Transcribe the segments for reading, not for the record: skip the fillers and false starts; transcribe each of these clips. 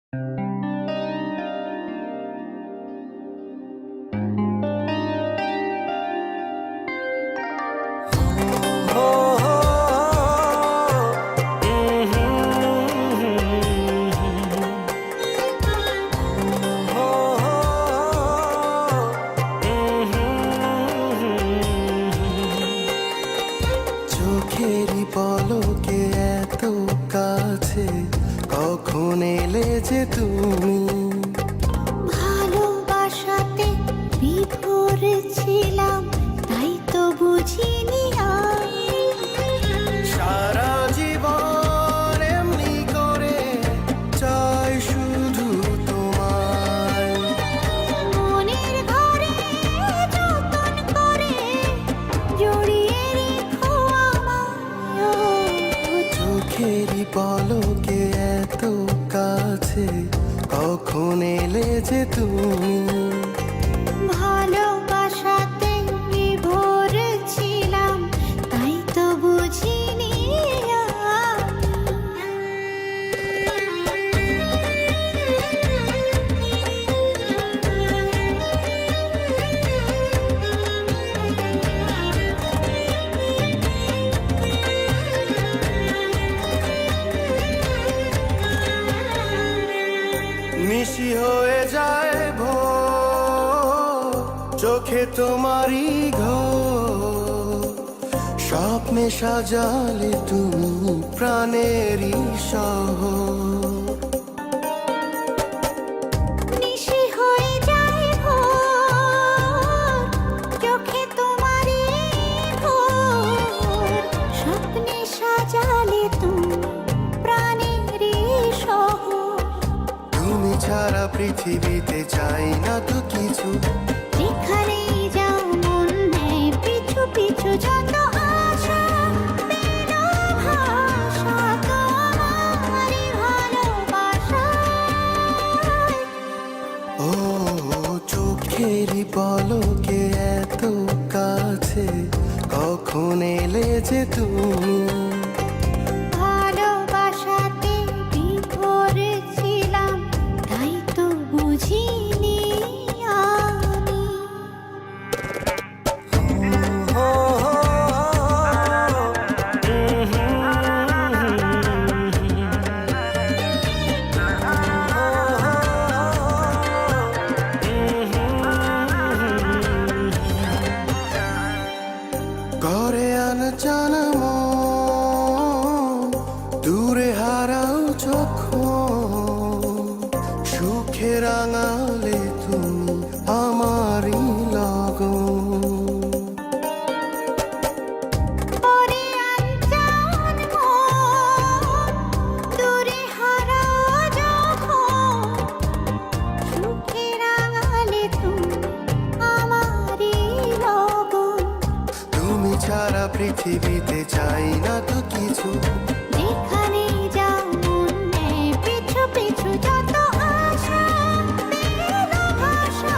চোখেরই পলকে এত কাছে কখন এলে যে তুমি? ভালোবাসাতে বিভোর ছিলাম, তাই তো বুঝিনি আর। সারা জীবন এমনি করে চাই শুধু তোমায়। মনের ঘরে যতন করে জড়িয়ে রেখো আমায়। চোখেরই পলকে এত কাছে কখন এলে যে তুমি? ভালোবাসাতে বিভোর ছিলাম, তাই তো বুঝিনি মিশি হয়ে যায় ভোর, চোখে তোমারই ঘর। স্বপ্নে সাজালে তুমি প্রাণেরই শহর। নিশি হয়ে যায় ভোর, চোখে তোমারই ভোর। স্বপ্নে সাজালে তুমি প্রাণেরই শহর। তুমি ছাড়া পৃথিবীতে চাই না তো কিছু। যেখানেই যাও মন নেয় পিছু পিছু, যত আশা পেল ভাষা তোমারই ভালোবাসায়। ও চোখেরই পলকে এত কাছে কখন এলে যে তুমি? ভালোবাসাতে বিভোর ছিলাম, তাই তো বুঝিনি আমি। ঘরে আনচানা মন, দূরে হারাও যখন। সুখে রাঙালে তুমি আমারই লগন। পরে আনজান মন, দূরে হারাও যখন। সুখে রাঙালে তুমি আমারই লগন। তুমি ছাড়া পৃথিবীতে চাই না তো কিছু। যেখানেই যাও মন নেয় পিছু পিছু, যত আশা পেল ভাষা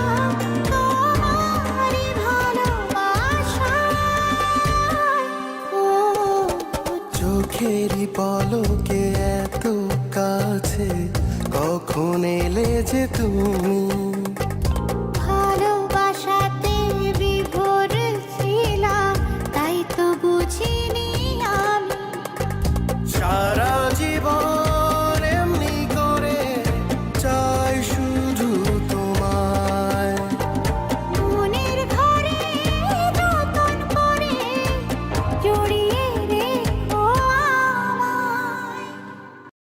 তোমারই ভালোবাসায়। ও চোখেরই পলকে এত কাছে কখন এলে যে তুমি?